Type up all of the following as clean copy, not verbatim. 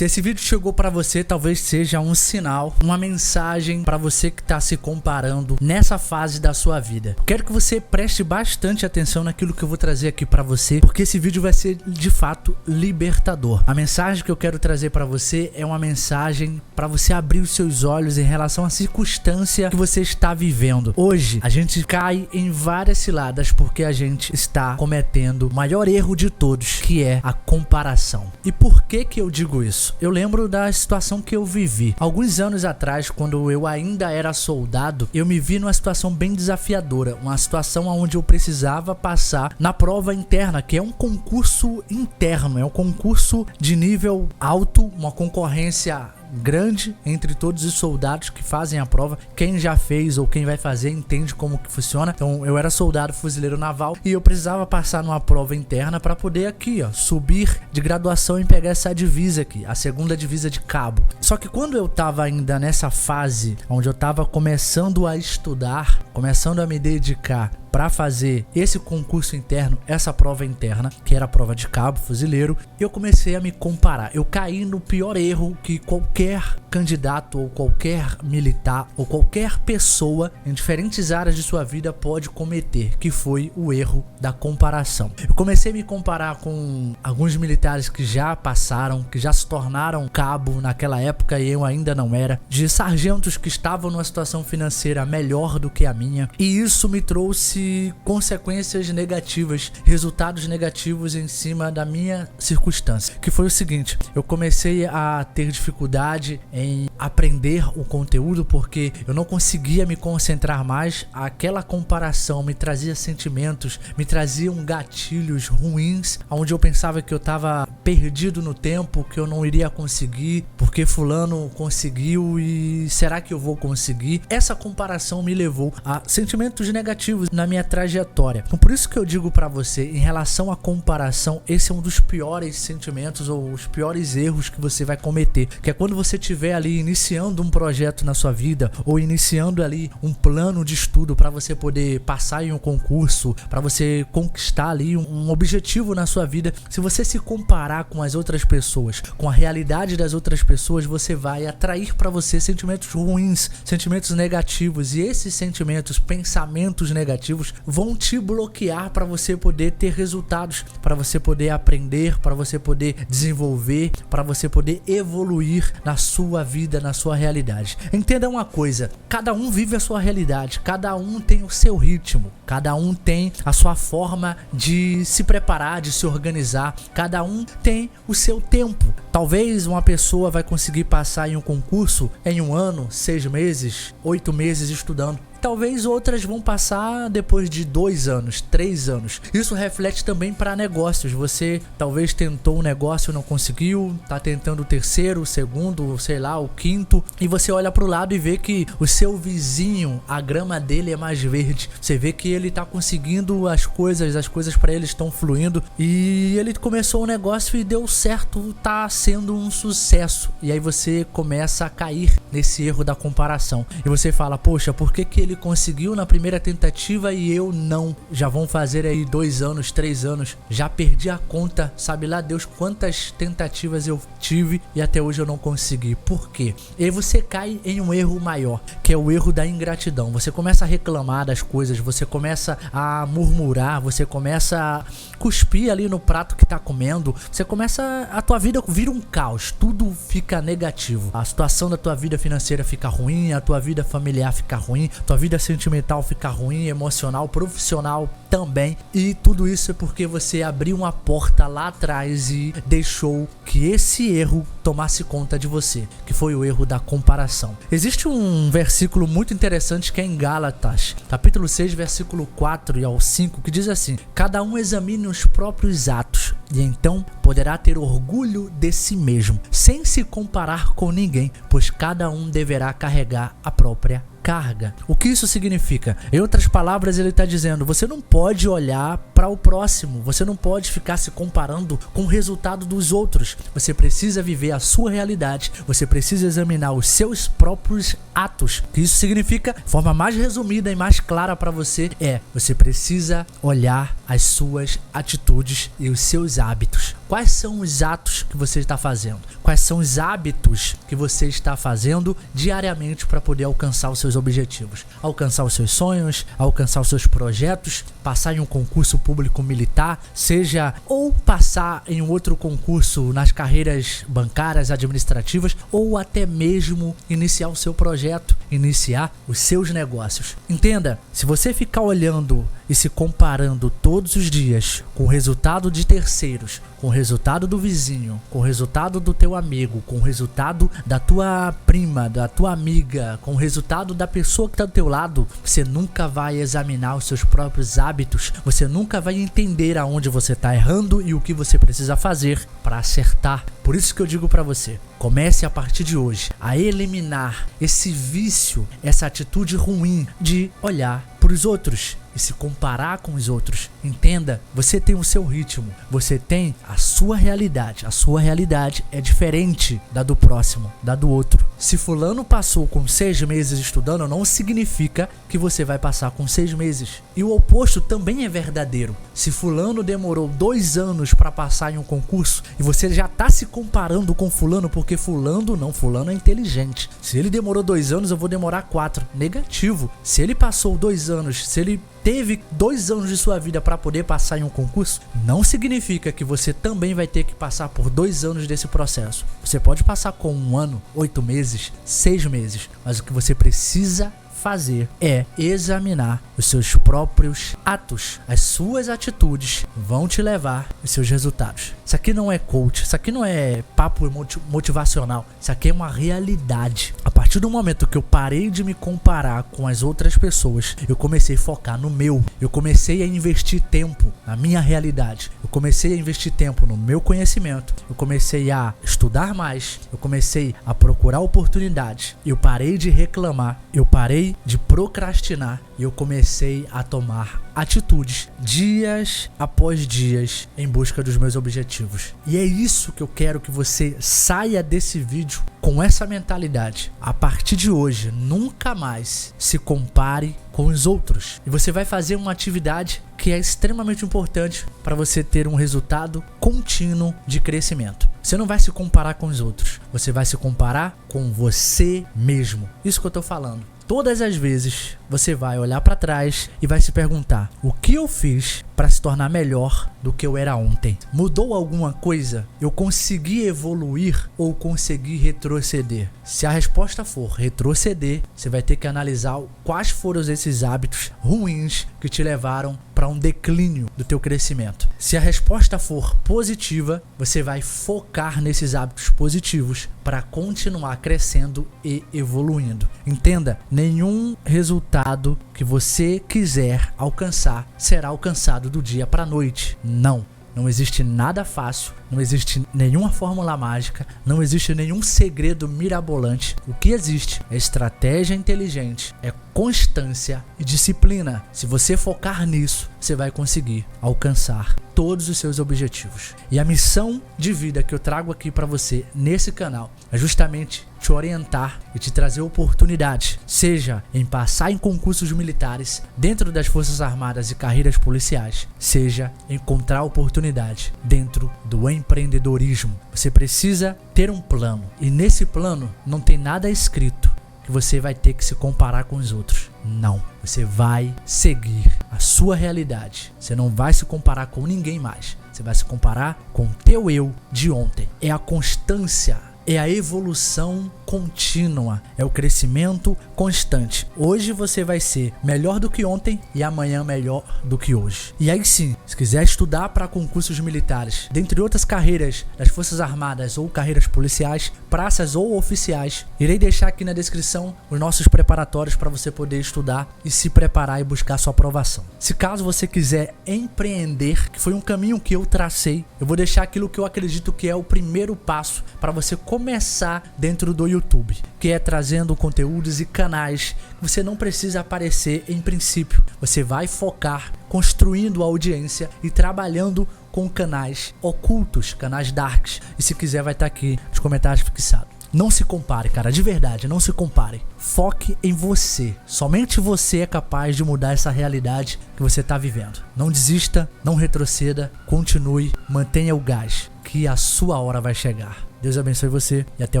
Se esse vídeo chegou pra você, talvez seja um sinal, uma mensagem pra você que tá se comparando nessa fase da sua vida. Quero que você preste bastante atenção naquilo que eu vou trazer aqui pra você, porque esse vídeo vai ser de fato libertador. A mensagem que eu quero trazer pra você é uma mensagem pra você abrir os seus olhos em relação à circunstância que você está vivendo. Hoje a gente cai em várias ciladas porque a gente está cometendo o maior erro de todos, que é a comparação. E por que eu digo isso? Eu lembro da situação que eu vivi alguns anos atrás, quando eu ainda era soldado. Eu me vi numa situação bem desafiadora, uma situação onde eu precisava passar na prova interna, que é um concurso interno, é um concurso de nível alto, uma concorrência grande entre todos os soldados que fazem a prova. Quem já fez ou quem vai fazer entende como que funciona. Então eu era soldado fuzileiro naval e eu precisava passar numa prova interna para poder aqui, ó, subir de graduação e pegar essa divisa aqui, a segunda divisa de cabo. Só que quando eu tava ainda nessa fase onde eu tava começando a estudar, começando a me dedicar para fazer esse concurso interno, essa prova interna, que era a prova de cabo fuzileiro, eu comecei a me comparar. Eu caí no pior erro que qualquer candidato ou qualquer militar ou qualquer pessoa em diferentes áreas de sua vida pode cometer, que foi o erro da comparação. Eu comecei a me comparar com alguns militares que já passaram, que já se tornaram cabo naquela época e eu ainda não era, de sargentos que estavam numa situação financeira melhor do que a minha, e isso me trouxe consequências negativas, resultados negativos em cima da minha circunstância, que foi o seguinte: eu comecei a ter dificuldade em aprender o conteúdo porque eu não conseguia me concentrar mais. Aquela comparação me trazia sentimentos, me traziam gatilhos ruins, onde eu pensava que eu estava perdido no tempo, que eu não iria conseguir, porque fulano conseguiu e será que eu vou conseguir? Essa comparação me levou a sentimentos negativos na minha trajetória. Então, por isso que eu digo pra você, em relação à comparação, esse é um dos piores sentimentos ou os piores erros que você vai cometer, que é quando você estiver ali iniciando um projeto na sua vida ou iniciando ali um plano de estudo para você poder passar em um concurso, para você conquistar ali um objetivo na sua vida. Se você se comparar com as outras pessoas, com a realidade das outras pessoas, você vai atrair para você sentimentos ruins, sentimentos negativos, e esses sentimentos, pensamentos negativos vão te bloquear para você poder ter resultados, para você poder aprender, para você poder desenvolver, para você poder evoluir na sua vida, na sua realidade. Entenda uma coisa: cada um vive a sua realidade, cada um tem o seu ritmo, cada um tem a sua forma de se preparar, de se organizar, cada um tem o seu tempo. Talvez uma pessoa vai conseguir passar em um concurso em 1 ano, 6 meses, 8 meses estudando. Talvez outras vão passar depois de 2 anos, 3 anos. Isso reflete também para negócios. Você talvez tentou um negócio e não conseguiu, tá tentando o terceiro, o segundo, sei lá, o quinto, e você olha pro lado e vê que o seu vizinho, a grama dele é mais verde. Você vê que ele tá conseguindo as coisas para ele estão fluindo, e ele começou um negócio e deu certo, tá sendo um sucesso. E aí você começa a cair nesse erro da comparação. E você fala: poxa, por que ele conseguiu na primeira tentativa e eu não? Já vão fazer aí 2 anos, 3 anos, já perdi a conta, sabe lá Deus quantas tentativas eu tive e até hoje eu não consegui. Por quê? E aí você cai em um erro maior, que é o erro da ingratidão. Você começa a reclamar das coisas, você começa a murmurar, você começa a cuspir ali no prato que tá comendo, você começa, a tua vida vira um caos, tudo fica negativo. A situação da tua vida financeira fica ruim, a tua vida familiar fica ruim, tua vida sentimental fica ruim, emocional, profissional também. E tudo isso é porque você abriu uma porta lá atrás e deixou que esse erro tomasse conta de você, que foi o erro da comparação. Existe um versículo muito interessante que é em Gálatas, capítulo 6, versículo 4 e ao 5, que diz assim: cada um examine os próprios atos e então poderá ter orgulho de si mesmo, sem se comparar com ninguém, pois cada um deverá carregar a própria carga. O que isso significa? Em outras palavras, ele está dizendo: você não pode olhar para o próximo, você não pode ficar se comparando com o resultado dos outros. Você precisa viver a sua realidade, você precisa examinar os seus próprios atos. O que isso significa, de forma mais resumida e mais clara para você, você precisa olhar as suas atitudes e os seus hábitos. Quais são os atos que você está fazendo? Quais são os hábitos que você está fazendo diariamente para poder alcançar os seus objetivos? Alcançar os seus sonhos, alcançar os seus projetos, passar em um concurso público militar, seja ou passar em um outro concurso nas carreiras bancárias, administrativas, ou até mesmo iniciar o seu projeto, iniciar os seus negócios. Entenda, se você ficar olhando e se comparando todos os dias com o resultado de terceiros, com o resultado do vizinho, com o resultado do teu amigo, com o resultado da tua prima, da tua amiga, com o resultado da pessoa que está do teu lado, você nunca vai examinar os seus próprios hábitos, você nunca vai entender aonde você está errando e o que você precisa fazer para acertar. Por isso que eu digo para você, comece a partir de hoje a eliminar esse vício, essa atitude ruim de olhar para os outros e se comparar com os outros. Entenda, você tem o seu ritmo, você tem a sua realidade. A sua realidade é diferente da do próximo, da do outro. Se fulano passou com 6 meses estudando, não significa que você vai passar com 6 meses. E o oposto também é verdadeiro. Se fulano demorou 2 anos para passar em um concurso e você já está se comparando com fulano porque fulano é inteligente. Se ele demorou 2 anos, eu vou demorar 4. Negativo. Se ele passou 2 anos, se ele teve 2 anos de sua vida para poder passar em um concurso, não significa que você também vai ter que passar por 2 anos desse processo. Você pode passar com 1 ano, 8 meses, 6 meses, mas o que você precisa fazer é examinar os seus próprios atos. As suas atitudes vão te levar aos seus resultados. Isso aqui não é coach, isso aqui não é papo motivacional, isso aqui é uma realidade. A partir do momento que eu parei de me comparar com as outras pessoas, eu comecei a focar no meu, eu comecei a investir tempo na minha realidade, eu comecei a investir tempo no meu conhecimento, eu comecei a estudar mais, eu comecei a procurar oportunidades, eu parei de reclamar, eu parei de procrastinar e eu comecei a tomar atitudes dias após dias em busca dos meus objetivos. E é isso que eu quero que você saia desse vídeo com essa mentalidade. A partir de hoje, nunca mais se compare com os outros. E você vai fazer uma atividade que é extremamente importante para você ter um resultado contínuo de crescimento. Você não vai se comparar com os outros, você vai se comparar com você mesmo. Isso que eu tô falando. Todas as vezes você vai olhar para trás e vai se perguntar: o que eu fiz para se tornar melhor do que eu era ontem? Mudou alguma coisa? Eu consegui evoluir ou consegui retroceder? Se a resposta for retroceder, você vai ter que analisar quais foram esses hábitos ruins que te levaram para um declínio do teu crescimento. Se a resposta for positiva, você vai focar nesses hábitos positivos para continuar crescendo e evoluindo. Entenda, nenhum resultado que você quiser alcançar será alcançado do dia para a noite. Não existe nada fácil, não existe nenhuma fórmula mágica, não existe nenhum segredo mirabolante. O que existe é estratégia inteligente, é constância e disciplina. Se você focar nisso, você vai conseguir alcançar todos os seus objetivos. E a missão de vida que eu trago aqui para você nesse canal é justamente te orientar e te trazer oportunidades, seja em passar em concursos militares dentro das Forças Armadas e carreiras policiais, seja encontrar oportunidade dentro do empreendedorismo. Você precisa ter um plano, e nesse plano não tem nada escrito que você vai ter que se comparar com os outros. Não, você vai seguir a sua realidade. Você não vai se comparar com ninguém mais. Você vai se comparar com o teu eu de ontem. É a constância, é a evolução contínua, é o crescimento constante. Hoje você vai ser melhor do que ontem e amanhã melhor do que hoje. E aí sim, se quiser estudar para concursos militares, dentre outras carreiras das Forças Armadas ou carreiras policiais, praças ou oficiais, irei deixar aqui na descrição os nossos preparatórios para você poder estudar e se preparar e buscar sua aprovação. Se caso você quiser empreender, que foi um caminho que eu tracei, eu vou deixar aquilo que eu acredito que é o primeiro passo para você começar dentro do YouTube, que é trazendo conteúdos e canais que você não precisa aparecer em princípio. Você vai focar construindo a audiência e trabalhando com canais ocultos, canais darks. E se quiser vai estar aqui nos comentários fixado. Não se compare, cara, de verdade, não se compare. Foque em você. Somente você é capaz de mudar essa realidade que você tá vivendo. Não desista, não retroceda, continue, mantenha o gás, que a sua hora vai chegar. Deus abençoe você e até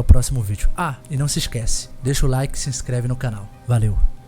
o próximo vídeo. Ah, e não se esquece, deixa o like e se inscreve no canal. Valeu!